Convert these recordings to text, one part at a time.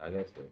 I guess so.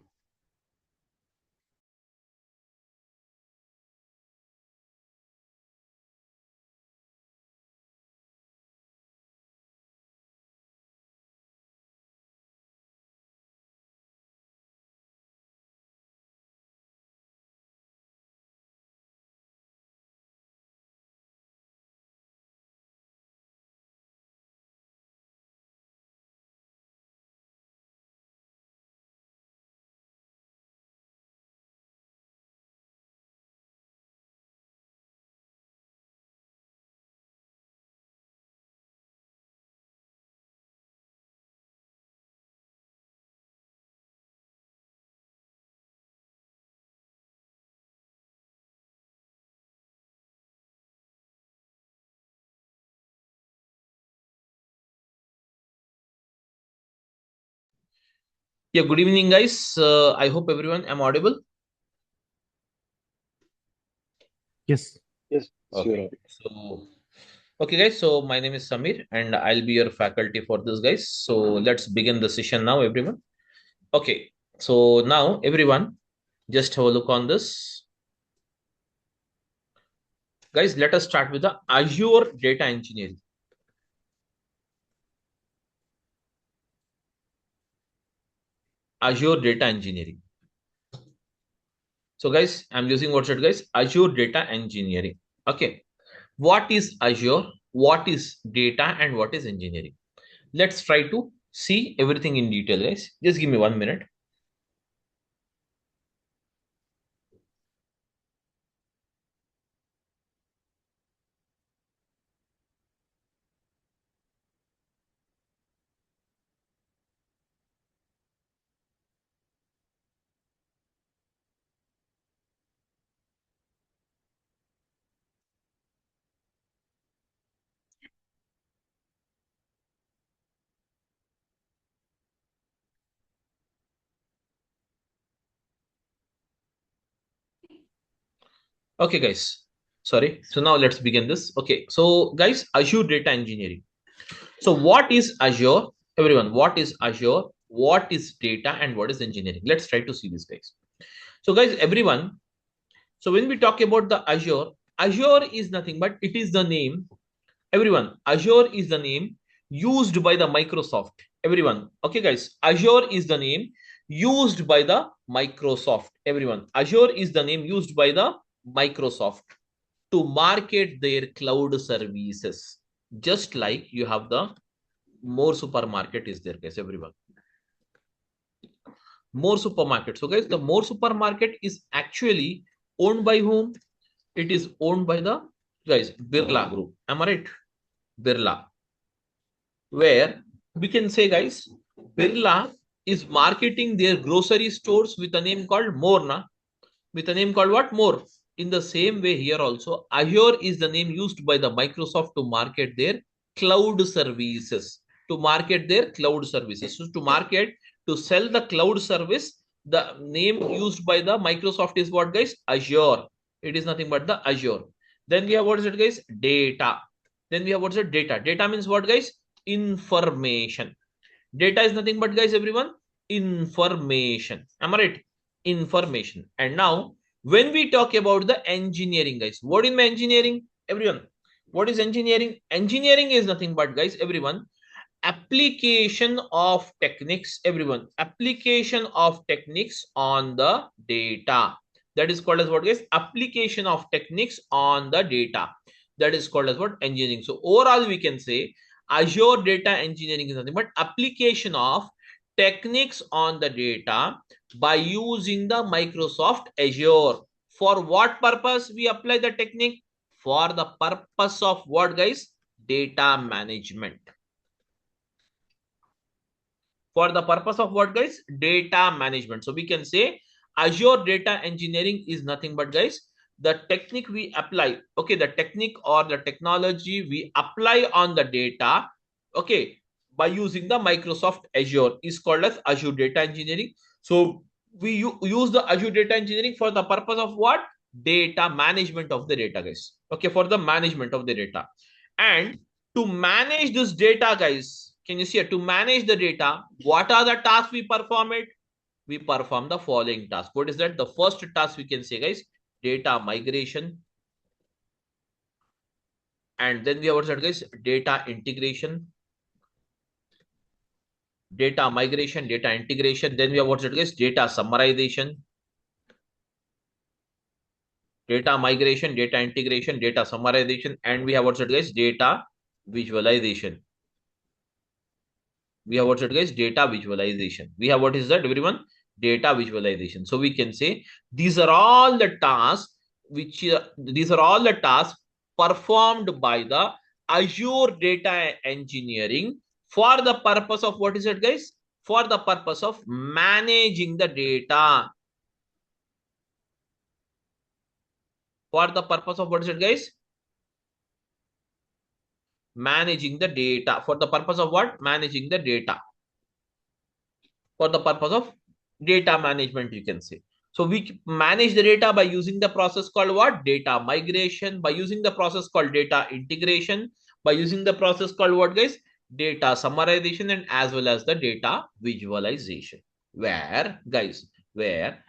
Yeah, good evening, guys. I hope everyone am audible. Yes. Yes, Okay. sure. Okay, guys. So my name is Samir, and I'll be your faculty for this, guys. So let's begin the session now, everyone. Okay. So now, everyone, just have a look on this, guys. Let us start with the Azure data engineering. Azure data engineering. So, guys, I'm using what's it, guys? Azure data engineering. Okay. What is Azure? What is data, and what is engineering? Let's try to see everything in detail, guys. Just give me 1 minute. Okay, guys. Sorry. So now let's begin this. Okay. So, guys, Azure data engineering. So, what is Azure? Everyone, what is Azure? What is data, and what is engineering? Let's try to see this, guys. So, guys, everyone. So, when we talk about the Azure, Azure is nothing but it is the name. Everyone, Azure is the name used by the Microsoft. Everyone, okay, guys, Azure is the name used by the Microsoft. Everyone, Azure is the name used by the Microsoft to market their cloud services. Just like you have the more supermarket is there, guys. Everyone, more supermarket. So, guys, the more supermarket is actually owned by whom? It is owned by the, guys, Birla Group. Am I right? Birla, where we can say, guys, Birla is marketing their grocery stores with a name called Morna, with a name called what? More. In the same way, here also, Azure is the name used by the Microsoft to market their cloud services. To market their cloud services. So, to market, to sell the cloud service, the name used by the Microsoft is what, guys? Azure. It is nothing but the Azure. Then we have what is it, guys? Data. Then we have what's it? Data. Data means what, guys? Information. Data is nothing but, guys, everyone, information. Am I right? Information. And now, when we talk about the engineering, guys, what is engineering? Everyone, what is engineering? Engineering is nothing but, guys, everyone, application of techniques. Everyone, application of techniques on the data. That is called as what, guys? Application of techniques on the data. That is called as what? Engineering. So overall, we can say Azure data engineering is nothing but application of techniques on the data by using the Microsoft Azure. For what purpose we apply the technique? For the purpose of what, guys? Data management. For the purpose of what, guys? Data management. So we can say Azure data engineering is nothing but, guys, the technique we apply. Okay, the technique or the technology we apply on the data, okay, by using the Microsoft Azure is called as Azure data engineering. So we use the Azure data engineering for the purpose of what? Data management of the data, guys. Okay, for the management of the data. And to manage this data, guys, can you see it? To manage the data, what are the tasks we perform it? we perform the following task. What is that? The first task we can say, guys, data migration. And then we have what, guys, data integration. Data migration, data integration. Then we have what, guys, data summarization. Data migration, data integration, data summarization. And we have what, guys, data visualization. We have what, guys, data visualization. We have what is that, everyone? Data visualization. So we can say these are all the tasks these are all the tasks performed by the Azure data engineering for the purpose of what is it, guys? For the purpose of managing the data. For the purpose of what is it, guys? Managing the data. For the purpose of what? Managing the data. For the purpose of data management, you can say. So we manage the data by using the process called what? Data migration. By using the process called data integration. By using the process called what, guys? Data summarization, and as well as the data visualization. Where, guys, where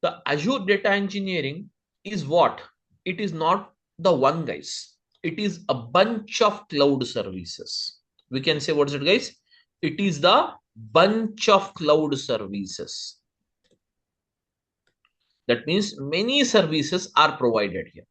the Azure data engineering is what? It is not the one, guys. It is a bunch of cloud services. We can say, what is it, guys? It is the bunch of cloud services. That means many services are provided here.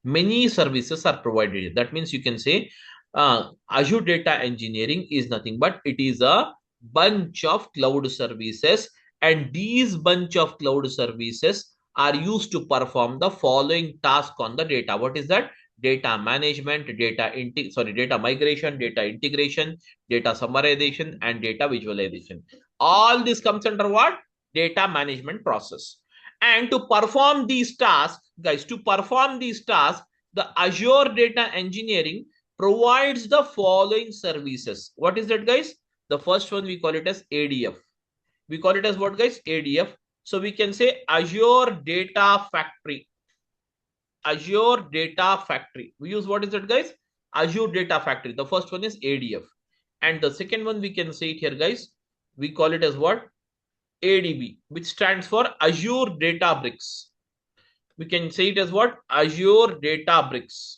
Many services are provided here. That means you can say Azure data engineering is nothing but it is a bunch of cloud services, and these bunch of cloud services are used to perform the following task on the data. What is that? Data management, data migration, data integration, data summarization, and data visualization. All this comes under what? Data management process. And to perform these tasks, guys, to perform these tasks, the Azure data engineering provides the following services. What is that, guys? The first one we call it as ADF. We call it as what, guys? ADF. So we can say Azure Data Factory. Azure Data Factory. We use what is that, guys? Azure Data Factory. The first one is ADF. And the second one we can say it here, guys. We call it as what? ADB, which stands for Azure Databricks. We can say it as what? Azure Databricks.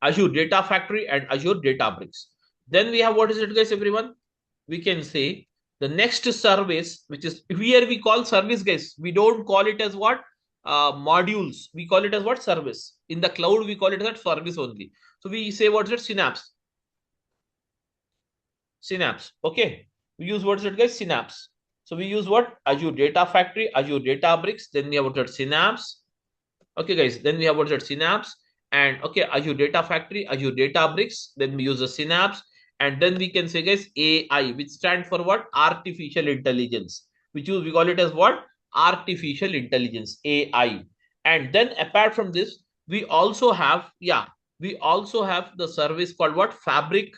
Azure Data Factory and Azure Databricks. Then we have what is it, guys, everyone? We can say the next service, which is here we call service, guys. We don't call it as what? Modules. We call it as what? Service. In the cloud, we call it as service only. So we say what is it? Synapse. Synapse. Okay. We use what is it, guys? Synapse. So we use what? Azure Data Factory, Azure Databricks. Then we have what is it? Synapse. Okay, guys. Then we have what is it? Synapse. And okay, Azure Data Factory, Azure Databricks. Then we use the Synapse. And then we can say, guys, AI, which stands for what? Artificial intelligence. We call it as what? Artificial intelligence, AI. And then apart from this, we also have, we also have the service called what? Fabric.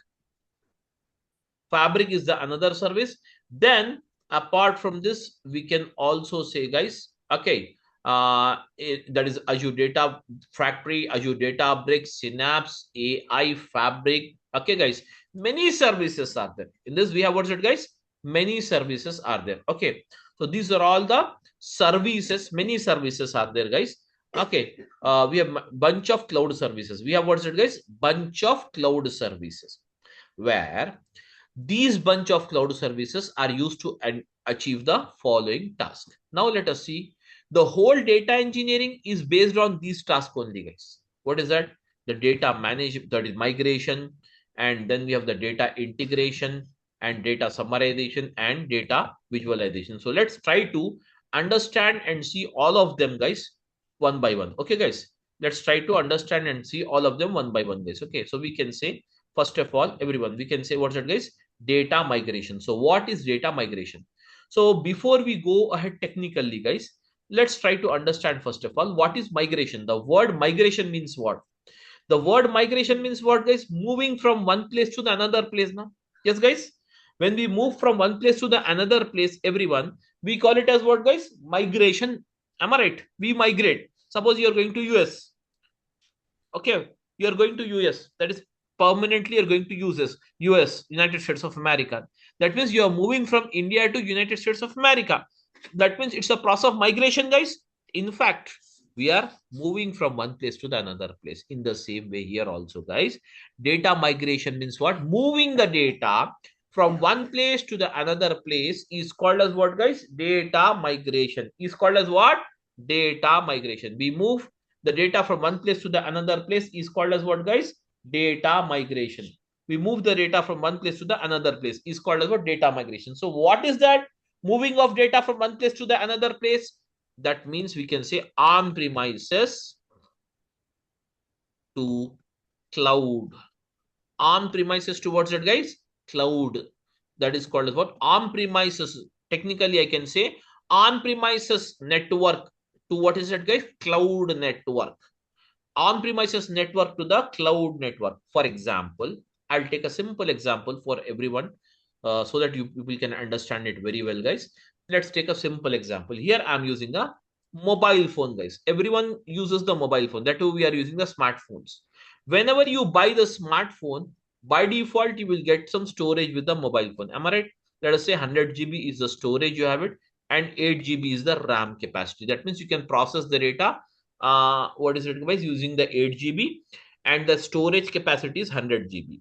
Fabric is the another service. Then apart from this, we can also say, guys, okay, that is Azure Data Factory, Azure Databricks, Synapse, AI, Fabric. Okay, guys, many services are there. In this, we have what's it, guys? Many services are there. Okay, so these are all the services. Many services are there, guys. Okay, we have bunch of cloud services. We have what's it, guys? Bunch of cloud services, where these bunch of cloud services are used to achieve the following task. Now let us see. The whole data engineering is based on these tasks only, guys. What is that? The data management, that is migration, and then we have the data integration and data summarization and data visualization. So let's try to understand and see all of them, guys, one by one. Okay, guys, let's try to understand and see all of them one by one, guys. Okay, so we can say, first of all, everyone, we can say what's that, guys? Data migration. So what is data migration? So before we go ahead technically, guys, let's try to understand first of all what is migration. The word migration means what? The word migration means what, guys? Moving from one place to the another place now. Yes, guys. When we move from one place to the another place, everyone, we call it as what, guys? Migration. Am I right? We migrate. Suppose you are going to US. Okay, you are going to US. That is permanently you're going to use this US, United States of America. That means you are moving from India to United States of America. That means it's a process of migration, guys. In fact, we are moving from one place to the another place. In the same way here also, guys, data migration means what? Moving the data from one place to the another place is called as what, guys? Data migration is called as what? Data migration. We move the data from one place to the another place is called as what, guys? Data migration. We move the data from one place to the another place is called as what? Data migration. So what is that? Moving of data from one place to the another place. That means we can say on premises to cloud. On premises towards it, guys? Cloud. That is called as what? On premises. Technically, I can say on premises network to what is it, guys? Cloud network. On premises network to the cloud network. For example, I'll take a simple example for everyone so that you people can understand it very well, guys. Let's take a simple example. Here I'm using a mobile phone, guys. Everyone uses the mobile phone. That too, we are using the smartphones. Whenever you buy the smartphone, by default, you will get some storage with the mobile phone. Am I right? Let us say 100 GB is the storage you have it, and 8 GB is the RAM capacity. That means you can process the data. What is it, guys? Using the 8 GB, and the storage capacity is 100 GB.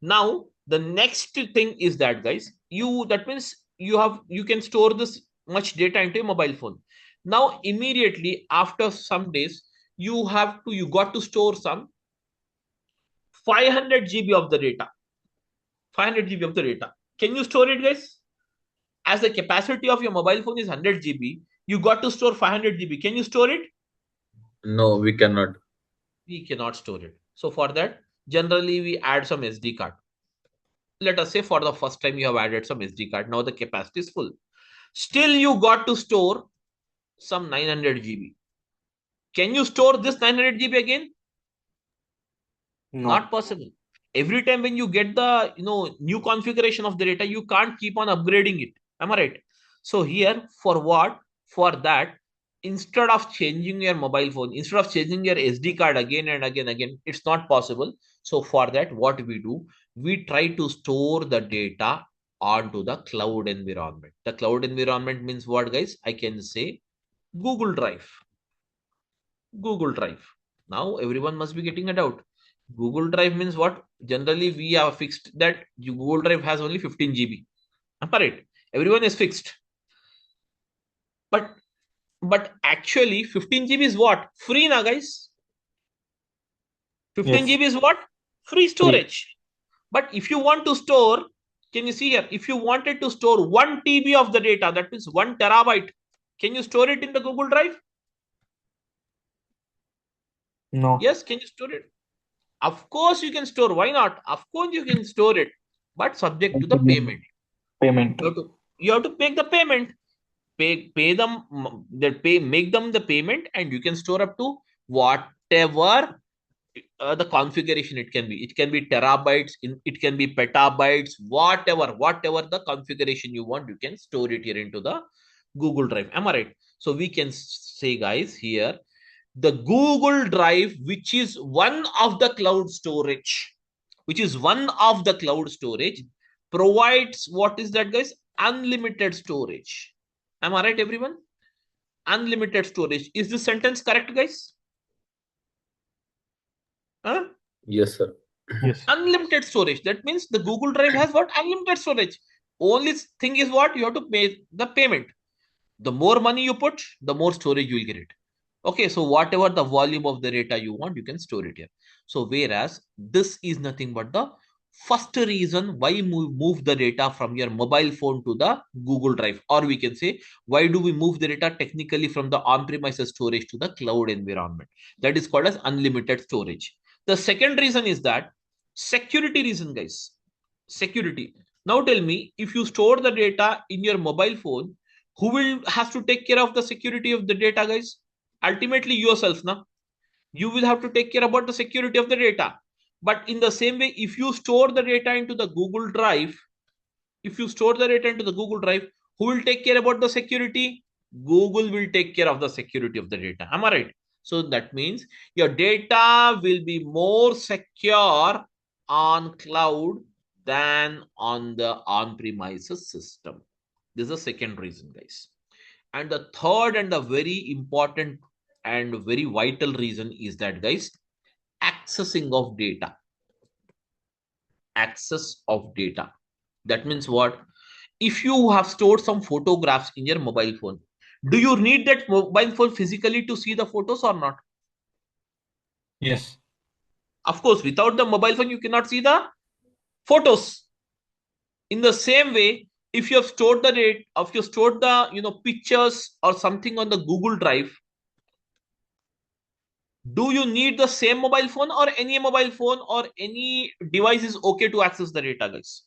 Now, the next thing is that, guys, that means you can store this much data into a mobile phone. Now, immediately after some days, you got to store some 500 GB of the data. 500 GB of the data. Can you store it, guys? As the capacity of your mobile phone is 100 GB, you got to store 500 GB. Can you store it? No, we cannot. We cannot store it. So for that, generally we add some SD card. Let us say for the first time you have added some SD card. Now the capacity is full. Still you got to store some 900 GB. Can you store this 900 GB again? No. Not possible. Every time when you get the new configuration of the data, you can't keep on upgrading it. Am I right? So here, for what? For that, instead of changing your mobile phone, instead of changing your SD card again and again, it's not possible. So for that, what we do, we try to store the data onto the cloud environment. The cloud environment means what, guys? I can say Google Drive. Google Drive. Now everyone must be getting a doubt. Google Drive means what? Generally, we have fixed that Google Drive has only 15 GB. Right? Everyone is fixed. But actually, 15 GB is what? Free now, guys. 15 GB is what? Free storage. But if you want to store, can you see here? If you wanted to store 1 TB of the data, that means 1 terabyte, can you store it in the Google Drive? No. Yes, can you store it? Of course you can store. Why not? Of course you can store it, but subject to the payment. You have to make the payment. Pay them make them the payment, and you can store up to whatever the configuration it can be. It can be terabytes, it can be petabytes, whatever the configuration you want, you can store it here into the Google Drive. Am I right? So we can say, guys, here the Google Drive, which is one of the cloud storage, provides what is that, guys? Unlimited storage. Am I right, everyone? Unlimited storage. Is this sentence correct, guys? Huh? Yes, sir. Yes. Unlimited storage. That means the Google Drive has what? Unlimited storage. Only thing is what? You have to pay the payment. The more money you put, the more storage you will get it. Okay, so whatever the volume of the data you want, you can store it here. So whereas this is nothing but the first reason why we move the data from your mobile phone to the Google Drive, or we can say, why do we move the data technically from the on-premises storage to the cloud environment? That is called as unlimited storage. The second reason is that security reason, guys. Security. Now tell me, if you store the data in your mobile phone, who will has to take care of the security of the data, guys? Ultimately yourself. Now you will have to take care about the security of the data. But in the same way, if you store the data into the Google Drive, who will take care about the security? Google will take care of the security of the data. Am I right? So that means your data will be more secure on cloud than on the on-premises system. This is the second reason, guys. And the third and the very important and very vital reason is that, guys, accessing of data. Access of data. That means what? If you have stored some photographs in your mobile phone, do you need that mobile phone physically to see the photos or not? Yes. Of course, without the mobile phone, you cannot see the photos. In the same way, if you have stored the date, if you stored the pictures or something on the Google Drive, do you need the same mobile phone, or any mobile phone or any device is okay to access the data, guys?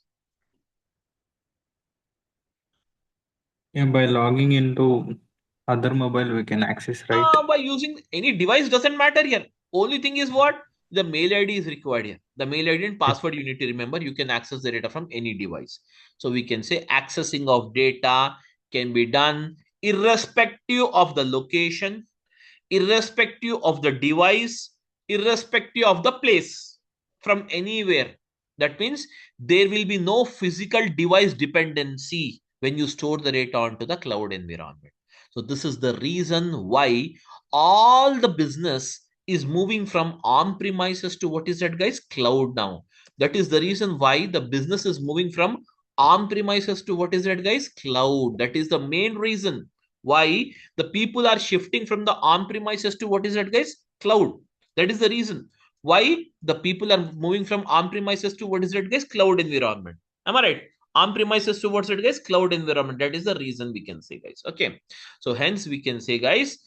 Yeah, by logging into other mobile, we can access, right? By using any device doesn't matter here. Only thing is what? The mail ID is required here. The mail ID and password you need to remember. You can access the data from any device. So we can say accessing of data can be done irrespective of the location, irrespective of the device, irrespective of the place, from anywhere. That means there will be no physical device dependency when you store the data onto the cloud environment. So this is the reason why all the business is moving from on-premises to what is that, guys? Cloud now. That is the reason why the business is moving from on-premises to what is that, guys? Cloud. That is the main reason why the people are shifting from the on-premises to what is that, guys? Cloud. That is the reason why the people are moving from on-premises to what is that, guys? Cloud environment. Am I right? On-premises to what's it, guys? Cloud environment. That is the reason we can say, guys. Okay. So hence we can say, guys,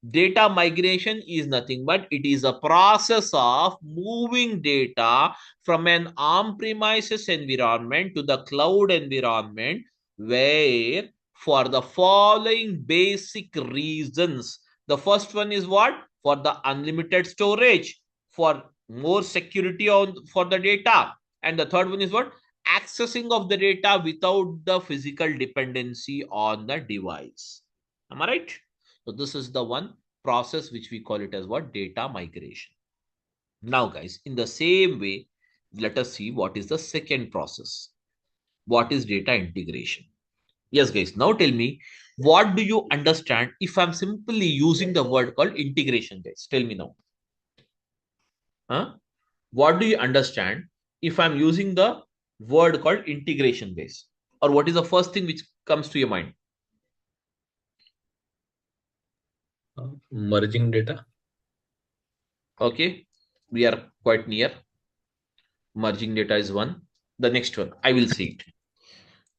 data migration is nothing but it is a process of moving data from an on-premises environment to the cloud environment, where for the following basic reasons. The first one is what? For the unlimited storage, for more security for the data. And the third one is what? Accessing of the data without the physical dependency on the device. Am I right? So this is the one process which we call it as what? Data migration. Now, guys, in the same way, let us see what is the second process. What is data integration? Yes, guys. Now tell me, what do you understand if I'm simply using the word called integration, guys? Tell me now. Huh? What do you understand if I'm using the word called integration, guys? Or what is the first thing which comes to your mind? Merging data. Okay, we are quite near. Merging data is one. The next one, I will see it.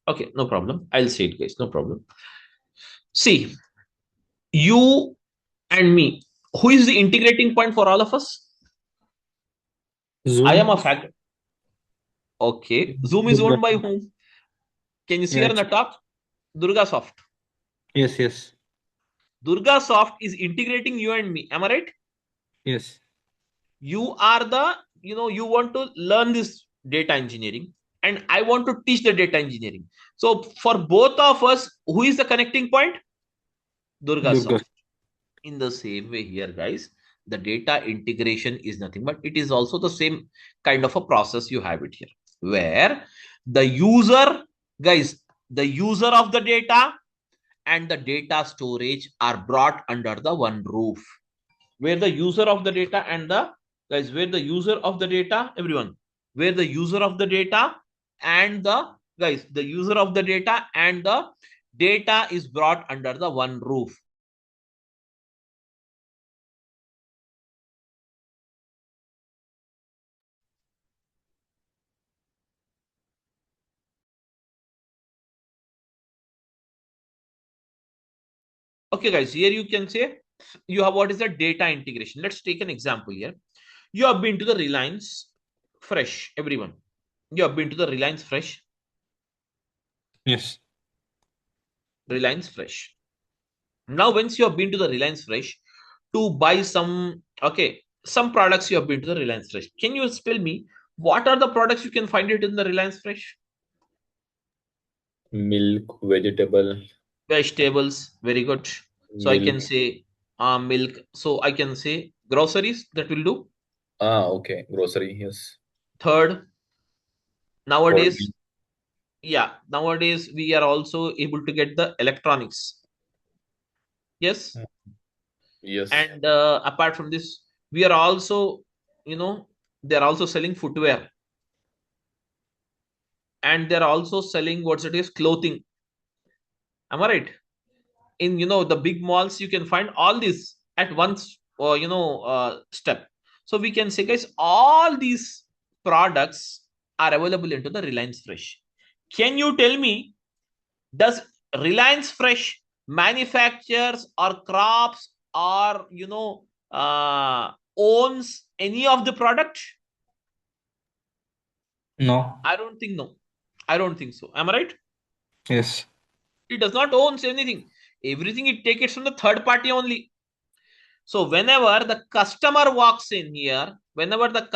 Okay, no problem. I'll say it, guys. No problem. See, you and me. Who is the integrating point for all of us? Zoom. I am a fact. Okay. Zoom is owned by whom? Can you see Yeah, here on the top? DURGASOFT. Yes, yes. DURGASOFT is integrating you and me. Am I right? Yes. You are you want to learn this data engineering, and I want to teach the data engineering. So for both of us, who is the connecting point? DURGASOFT. In the same way here, guys, the data integration is nothing but it is also the same kind of a process you have it here, where the user, guys, the user of the data and the data storage are brought under the one roof, where the user of the data and the, guys, where the user of the data, everyone, where the user of the data and the, guys, the user of the data and the data is brought under the one roof. Okay, guys, here you can say you have what is the data integration. Let's take an example here. You have been to the Reliance Fresh, everyone. You have been to the Reliance Fresh. Yes. Reliance Fresh. Now, once you have been to the Reliance Fresh to buy some, okay, some products, you have been to the Reliance Fresh. Can you tell me what are the products you can find it in the Reliance Fresh? Milk, vegetable. Vegetables, very good. So I can Milk. say milk. So I can say groceries, that will do. Okay. Grocery. Yes. Third, nowadays, Coding. nowadays we are also able to get the electronics. Yes. Yes. And apart from this, we are also, they're also selling footwear, and they're also selling what's it is clothing. Am I right? In the big malls, you can find all this at once, or step. So we can say, guys, all these products are available into the Reliance Fresh. Can you tell me, does Reliance Fresh manufactures or crops or owns any of the product? No. I don't think no. I don't think so. Am I right? Yes. It does not own anything. Everything it takes from the third party only. So whenever the customer walks in here, the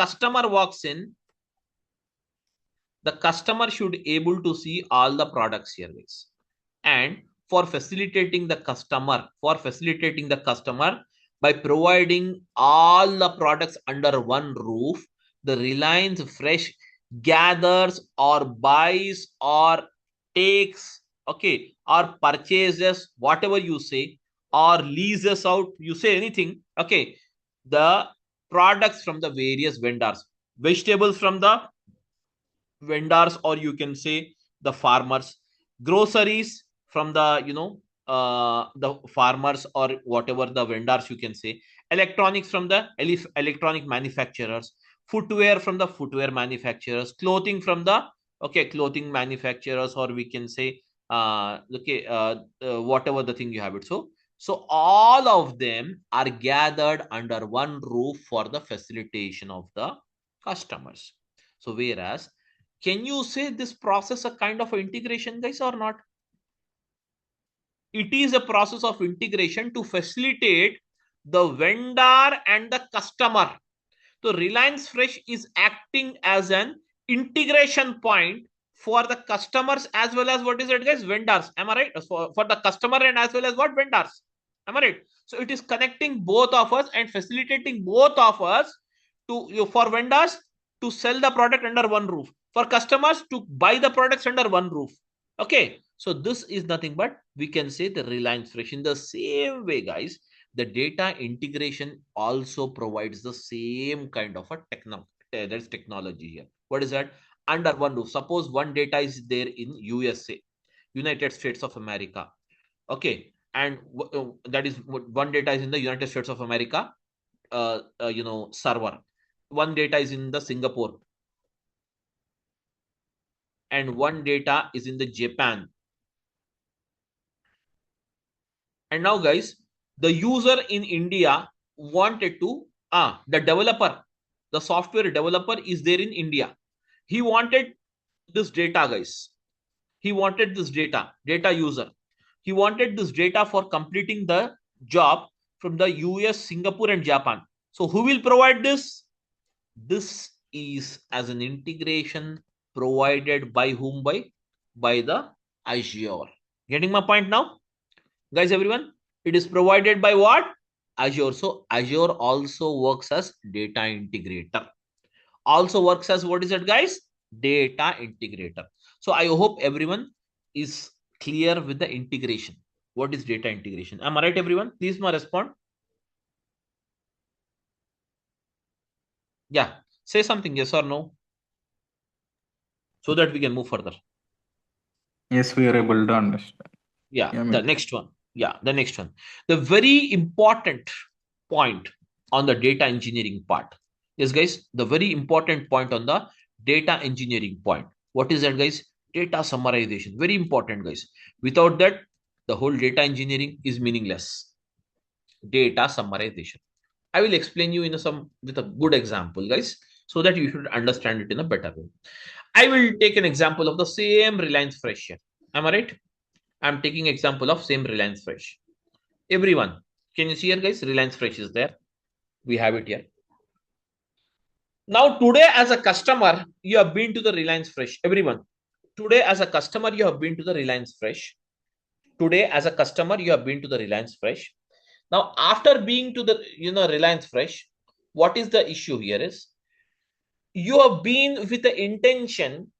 customer should able to see all the products here, guys. And for facilitating the customer by providing all the products under one roof, the Reliance Fresh gathers or buys or takes, okay, or purchases, whatever you say, or leases out, you say anything, okay, the products from the various vendors, vegetables from the vendors, or you can say the farmers, groceries from the the farmers or whatever the vendors, you can say, electronics from the electronic manufacturers, footwear from the footwear manufacturers, clothing from the clothing manufacturers, or we can say whatever the thing you have it. So all of them are gathered under one roof for the facilitation of the customers. So whereas, can you say this process a kind of integration, guys, or not? It is a process of integration to facilitate the vendor and the customer. So Reliance Fresh is acting as an integration point for the customers as well as what is it, guys? Vendors. Am I right? For the customer and as well as what? Vendors. Am I right? So it is connecting both of us and facilitating both of us to for vendors to sell the product under one roof, for customers to buy the products under one roof. Okay. So this is nothing but we can say the Reliance Fresh. In the same way, guys, the data integration also provides the same kind of a there's technology here. What is that? Under one roof. Suppose one data is there in USA, United States of America. Okay. And that is one data is in the United States of America server. One data is in the Singapore, and one data is in the Japan. And now, guys, the user in India wanted to, the software developer is there in India. He wanted this data, guys. He wanted this data user. He wanted this data for completing the job from the US, Singapore, and Japan. So who will provide this? This is as an integration provided by whom? By the Azure. Getting my point now? Guys, everyone, it is provided by what? Azure. So Azure also works as data integrator. Also works as what is it, guys? Data integrator. So I hope everyone is clear with the integration. What is data integration? Am I right, everyone? Please respond. Yeah. Say something, yes or no, so that we can move further. Yes, we are able to understand. The next one. The next one. The very important point on the data engineering part. Yes, guys, the very important point on the data engineering point. What is that, guys? Data summarization. Very important, guys. Without that, the whole data engineering is meaningless. Data summarization. I will explain you with a good example, guys, so that you should understand it in a better way. I will take an example of the same Reliance Fresh here. Am I right? I'm taking example of same Reliance Fresh. Everyone, can you see here, guys? Reliance Fresh is there. We have it here. Now, today as a customer, you have been to the Reliance Fresh. Everyone, today as a customer, you have been to the Reliance Fresh. Today as a customer, you have been to the Reliance Fresh. Now, after being to the Reliance Fresh, what is the issue here is you have been with the intention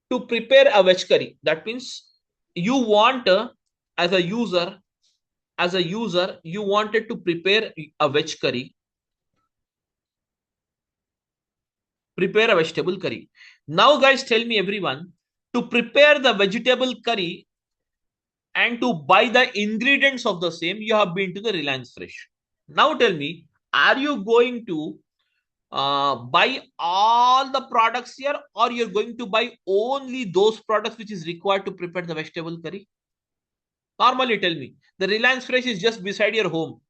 to prepare a veg curry. That means you want as a user, you wanted to prepare a veg curry, prepare a vegetable curry. Now, guys, tell me everyone, to prepare the vegetable curry and to buy the ingredients of the same, you have been to the Reliance Fresh. Now tell me, are you going to buy all the products here, or you're going to buy only those products which is required to prepare the vegetable curry? Normally, tell me, the Reliance Fresh is just beside your home.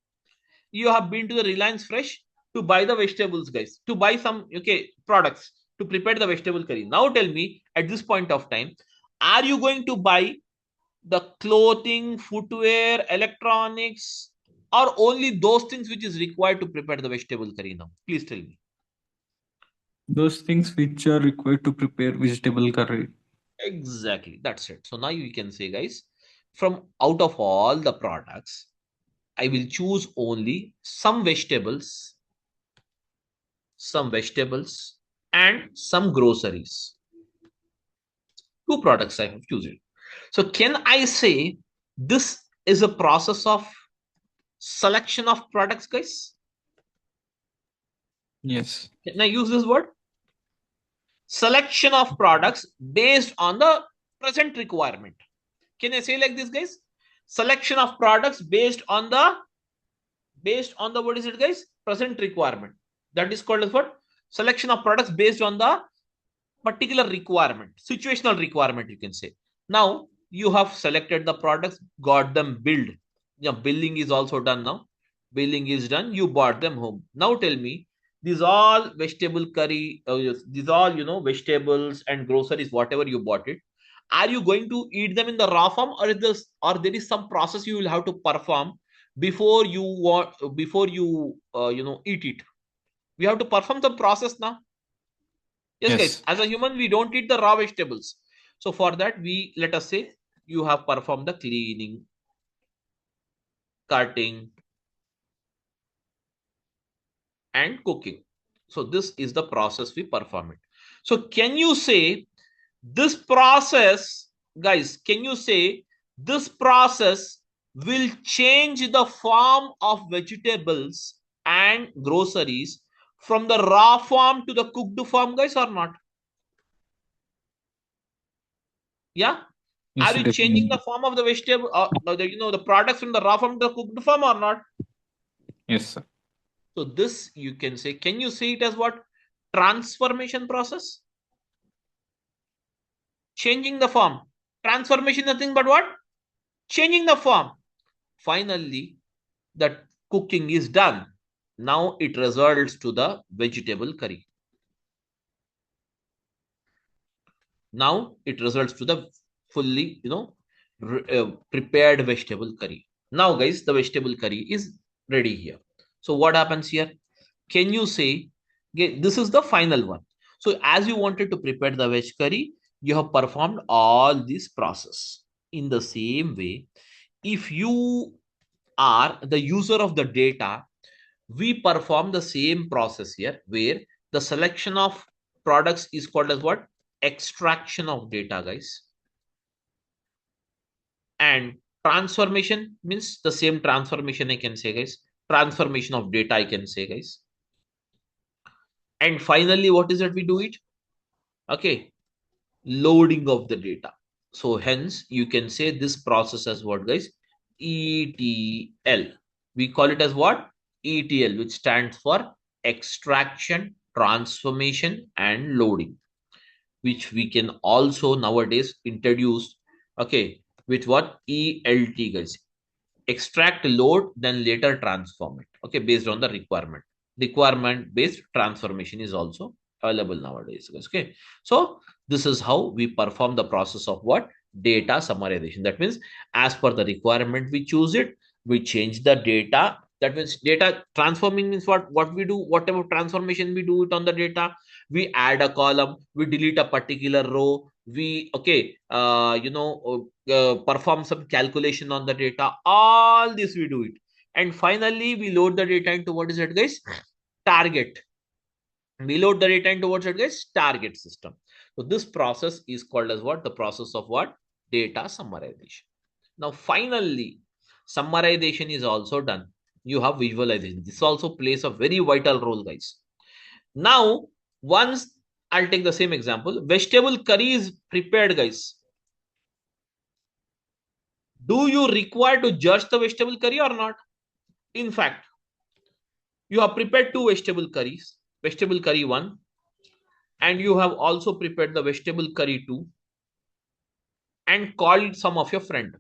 You have been to the Reliance Fresh to buy the vegetables, guys, to buy some products to prepare the vegetable curry. Now tell me, at this point of time, are you going to buy the clothing, footwear, electronics, or only those things which is required to prepare the vegetable curry now? Please tell me. Those things which are required to prepare vegetable curry. Exactly. That's it. So now you can say, guys, from out of all the products, I will choose only some vegetables, and some groceries. Two products I have chosen. So can I say this is a process of selection of products, guys? Yes. Can I use this word? Selection of products based on the present requirement. Can I say like this, guys? Selection of products based on the what is it, guys? Present requirement. That is called as what? Selection of products based on the particular requirement, situational requirement, you can say. Now you have selected the products, got them billed. Yeah, billing is also done now. Billing is done. You bought them home. Now tell me, these all vegetable curry, these all vegetables and groceries, whatever you bought it. Are you going to eat them in the raw form, or there is some process you will have to perform before you eat it? We have to perform the process now. Yes, guys, as a human, we don't eat the raw vegetables. So for that, let us say you have performed the cleaning, cutting, and cooking. So this is the process we perform it. So can you say this process, guys, can you say this process will change the form of vegetables and groceries from the raw form to the cooked form, guys, or not? Yeah. Yes, Are you changing definitely. the form of the vegetable, the products from the raw form to the cooked form or not? Yes, sir. So this you can say, can you see it as what? Transformation process. Changing the form. Transformation, nothing but what? Changing the form. Finally, the cooking is done. Now it results to the vegetable curry. Now it results to the fully, prepared vegetable curry. Now, guys, the vegetable curry is ready here. So what happens here? Can you say, okay, this is the final one. So as you wanted to prepare the veg curry, you have performed all this process. In the same way, if you are the user of the data, we perform the same process here, where the selection of products is called as what? Extraction of data, guys. And transformation means the same transformation, I can say, guys. Transformation of data, I can say, guys. And finally, what is it we do it? Okay, loading of the data. So hence you can say this process as what, guys? ETL. We call it as what? ETL, which stands for extraction, transformation, and loading, which we can also nowadays introduce, okay, with what? ELT, guys. Extract, load, then later transform it, okay, based on the requirement based transformation is also available nowadays, guys. Okay, so this is how we perform the process of what? Data summarization. That means as per the requirement we choose it, we change the data. That means data transforming means what we do, whatever transformation we do it on the data, we add a column, we delete a particular row, we perform some calculation on the data. All this we do it, and finally we load the data into what is it, guys? Target. We load the data into what, guys? Target system. So this process is called as what? The process of what? Data summarization. Now, finally, summarization is also done. You have visualization. This also plays a very vital role, guys. Now, once I'll take the same example, vegetable curry is prepared, guys. Do you require to judge the vegetable curry or not? In fact, you have prepared two vegetable curries, vegetable curry 1, and you have also prepared the vegetable curry 2 and called some of your friend.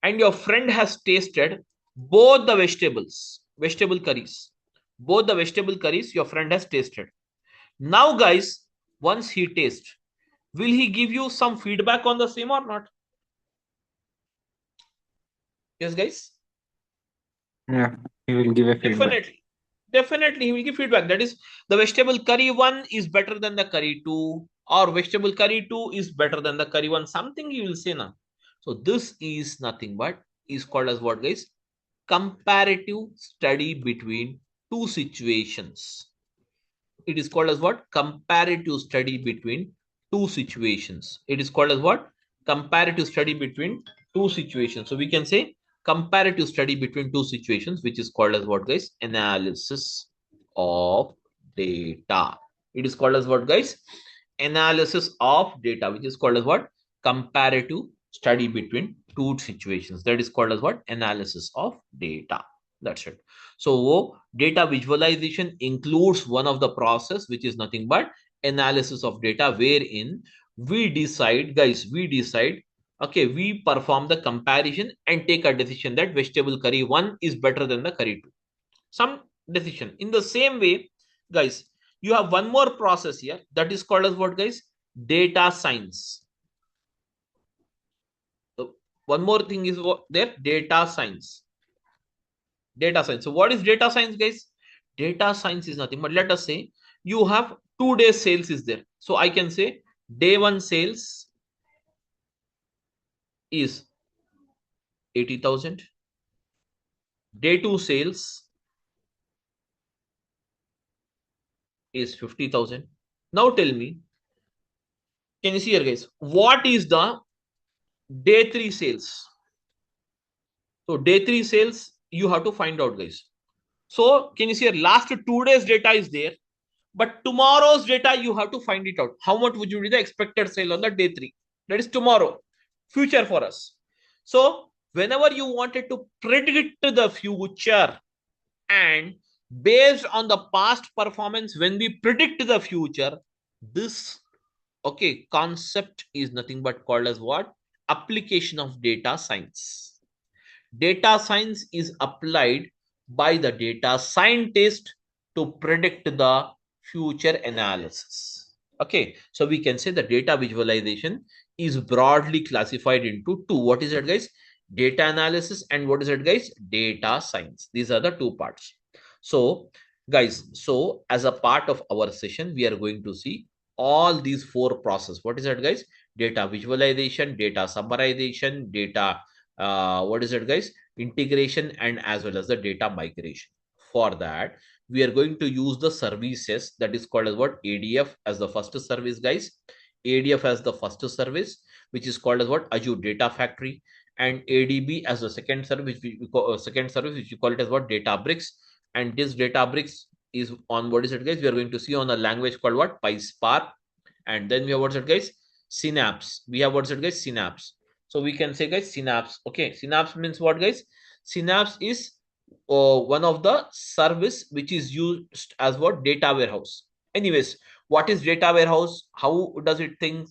And your friend has tasted both the vegetable curries. Both the vegetable curries your friend has tasted. Now, guys, once he tastes, will he give you some feedback on the same or not? Yes, guys? Yeah, he will give a feedback. Definitely, he will give feedback. That is, the vegetable curry 1 is better than the curry 2, or vegetable curry 2 is better than the curry 1. Something you will say now. So this is nothing but is called as what, guys? Comparative study between two situations. It is called as what? Comparative study between two situations. It is called as what? Comparative study between two situations. So we can say comparative study between two situations, which is called as what, guys? Analysis of data. It is called as what, guys? Analysis of data, which is called as what? Comparative study between two situations. That is called as what? Analysis of data. That's it. So data visualization includes one of the process, which is nothing but analysis of data, wherein we decide, guys, okay, we perform the comparison and take a decision that vegetable curry 1 is better than the curry 2. Some decision. In the same way, guys, you have one more process here that is called as what, guys? Data science. So one more thing is what there? Data science. Data science. So what is data science, guys? Data science is nothing but, let us say you have 2 days sales is there. So I can say day 1 sales is 80,000. Day 2 sales is 50,000. Now tell me, can you see here, guys? What is the day 3 sales? So day 3 sales you have to find out, guys. So can you see here, last 2 days data is there, but tomorrow's data you have to find it out. How much would you be the expected sale on the day 3? That is tomorrow, future for us. So whenever you wanted to predict the future, and based on the past performance, when we predict the future, this concept is nothing but called as what? Application of data science. Data science is applied by the data scientist to predict the future analysis. Okay, so we can say the data visualization is broadly classified into two. What is it, guys? Data analysis, and what is it, guys? Data science. These are the two parts. So, guys, so as a part of our session, we are going to see all these four processes. What is it, guys? Data visualization, data summarization, data what is it, guys? Integration, and as well as the data migration. For that, we are going to use the services that is called as what? ADF as the first service, guys. ADF as the first service, which is called as what? Azure Data Factory, and ADB as the second service, which we call which we call it as what? Databricks. And this Databricks is on, what is it, guys? We are going to see on a language called what? PySpark. And then we have, what's it, guys? Synapse. We have, what's it, guys? Synapse. So we can say, guys, Synapse. Okay, Synapse means what, guys? Synapse is one of the service which is used as what? Data warehouse. Anyways, what is data warehouse? How does it think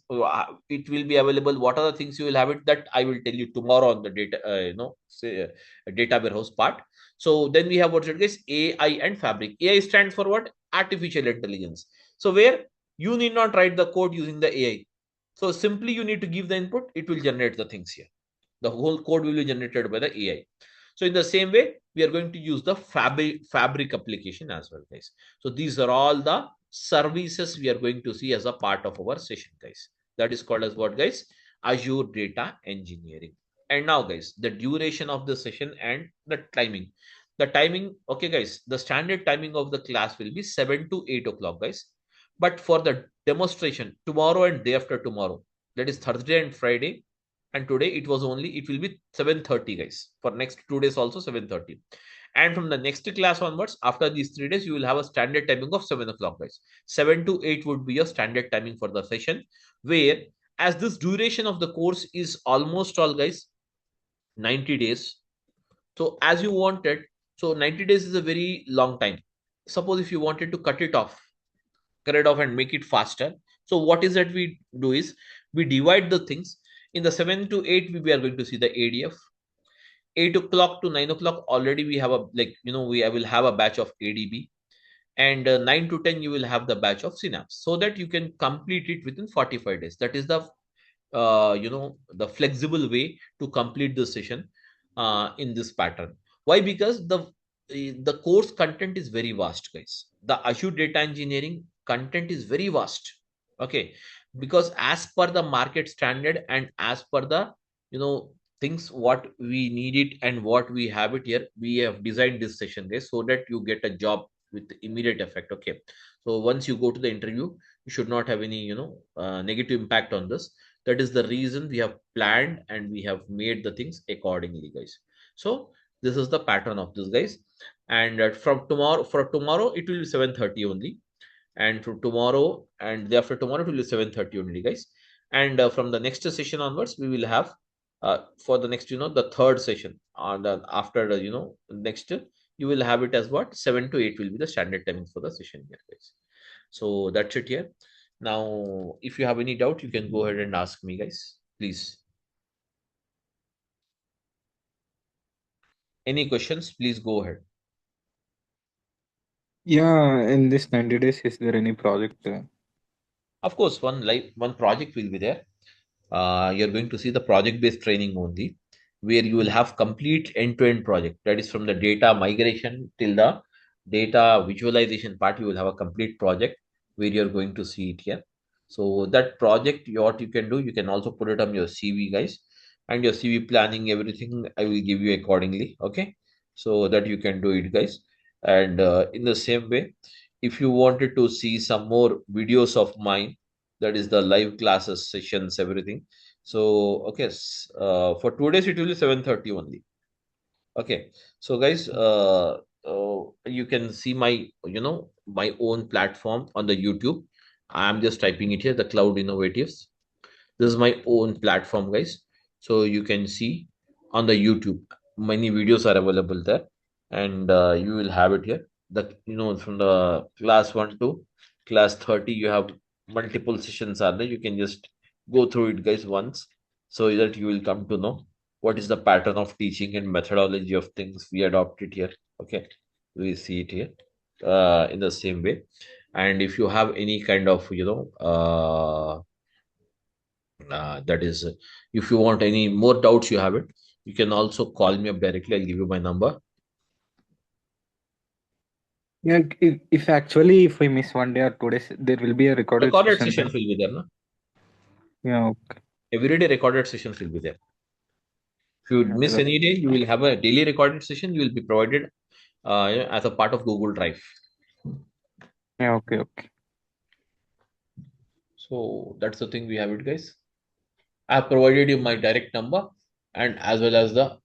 it will be available? What are the things you will have it? That I will tell you tomorrow on the data, say, data warehouse part. So then we have, what's it, guys? AI and Fabric. AI stands for what? Artificial intelligence. So where you need not write the code using the AI. So simply you need to give the input, it will generate the things here. The whole code will be generated by the AI. So in the same way, we are going to use the fabric application as well, guys. So these are all the services we are going to see as a part of our session, guys. That is called as what, guys? Azure Data Engineering. And now, guys, the duration of the session and the timing. The timing, okay, guys, the standard timing of the class will be 7 to 8 o'clock, guys. But for the demonstration, tomorrow and day after tomorrow, that is Thursday and Friday, and today it will be 7:30, guys. For next 2 days also 7:30. And from the next class onwards, after these 3 days, you will have a standard timing of 7 o'clock, guys. 7 to 8 would be your standard timing for the session, where as this duration of the course is almost all, guys, 90 days. So as you wanted, so 90 days is a very long time. Suppose if you wanted to cut it off and make it faster. So what is that we do is we divide the things in the 7 to 8. We are going to see the ADF. 8 o'clock to 9 o'clock already we have a, like, we will have a batch of ADB, and 9 to 10 you will have the batch of Synapse, so that you can complete it within 45 days. That is the the flexible way to complete the session in this pattern. Why? Because the course content is very vast, guys. The Azure data engineering content is very vast. Okay, because as per the market standard and as per the things what we need it and what we have it here, we have designed this session, guys, so that you get a job with immediate effect. Okay, so once you go to the interview, you should not have any negative impact on this. That is the reason we have planned and we have made the things accordingly, guys. So this is the pattern of this, guys. And from tomorrow, for tomorrow it will be 7:30 only, and for tomorrow and day after tomorrow it will be 7:30 only, guys. And from the next session onwards, we will have for the next the third session on the after the next, you will have it as what, 7 to 8 will be the standard timing for the session here, guys. So that's it here. Now, if you have any doubt, you can go ahead and ask me, guys. Please. Any questions? Please go ahead. Yeah, in this 90 days, is there any project? Of course, one project will be there. You're going to see the project-based training only, where you will have complete end-to-end project. That is from the data migration till the data visualization part. You will have a complete project where you're going to see it here. So that project, what you can do, you can also put it on your CV, guys, and your CV planning, everything I will give you accordingly. Okay, so that you can do it, guys. And in the same way, if you wanted to see some more videos of mine, that is the live classes, sessions, everything. So okay, for 2 days it will be 7:30 only. Okay, so guys, you can see my my own platform on the YouTube. I am just typing it here, the Cloud Innovatives. This is my own platform, guys. So you can see on the YouTube, many videos are available there, and you will have it here. The from the class 1 to class 30, you have multiple sessions are there. You can just go through it, guys, once, so that you will come to know what is the pattern of teaching and methodology of things we adopted here. Okay, we see it here in the same way. And if you have any kind of that is, if you want any more doubts, you have it, you can also call me up directly. I'll give you my number. Yeah, if actually if I miss 1 day or 2 days, there will be a recorded Recorded session, sessions right? will be there, no? Yeah, okay. Every day recorded sessions will be there. If you Yeah, miss any day, you will have a daily recorded session. You will be provided as a part of Google Drive. yeah, okay, okay. So that's the thing we have it, guys. I have provided you my direct number and as well as the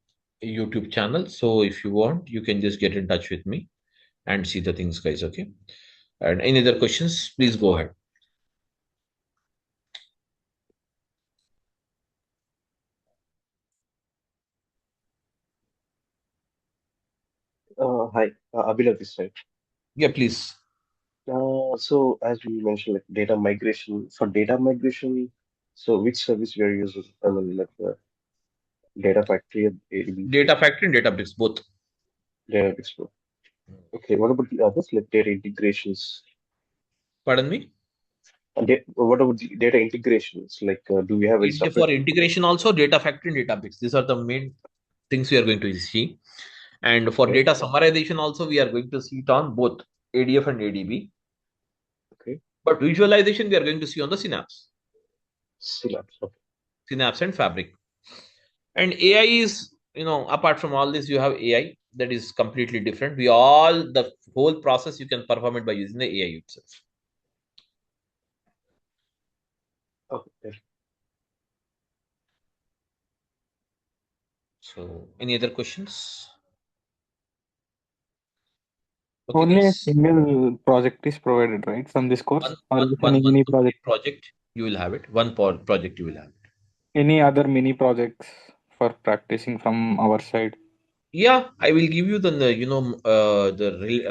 YouTube channel. So if you want, you can just get in touch with me and see the things, guys. Okay. And any other questions, please go ahead. Hi, Abhinav this side. Yeah, please. So as we mentioned, like data migration, for data migration, so which service we are using? I mean, like Data Factory and ADB, Data Factory and Databricks, both. Databricks. Okay, what about the others, like data integrations? Pardon me? And what about the data integrations? Like, do we have any For separate? integration also, Data Factory and Databricks. These are the main things we are going to see. And for Okay, data summarization also, we are going to see it on both ADF and ADB. okay, But visualization, we are going to see on the Synapse. Synapse. Okay. Synapse and Fabric. And AI is, apart from all this, you have AI. that is completely different. The whole process you can perform it by using the AI itself. Okay. So, any other questions? Okay, Only a guys. single project is provided, right, from this course, or is it One any project? complete project you will have it. One project you will have it. Any other mini projects for practicing from our side? Yeah, I will give you the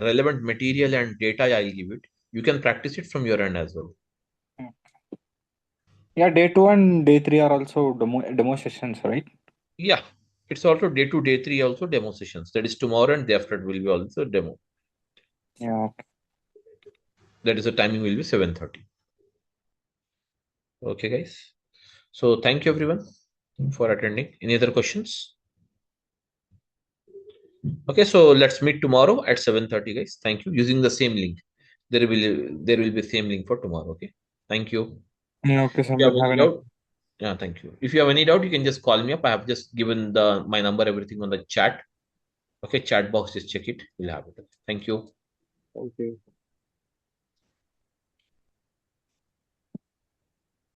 relevant material and data. I'll give it. You can practice it from your end as well. Yeah, day 2 and day 3 are also demo sessions, right? Yeah, it's also day 2, day 3 also demo sessions. That is tomorrow and day after it will be also demo. Yeah. Okay. That is the timing will be 7:30. Okay, guys. So thank you everyone for attending. Any other questions? Okay, so let's meet tomorrow at 7:30, guys. Thank you. Using the same link. There will be same link for tomorrow. Okay. Thank you. Yeah, okay, If you Samir. have Have any a nice. doubt, yeah, thank you. If you have any doubt, you can just call me up. I have just given my number, everything on the chat. Okay, chat box, just check it. We'll have it. Thank you. Thank you.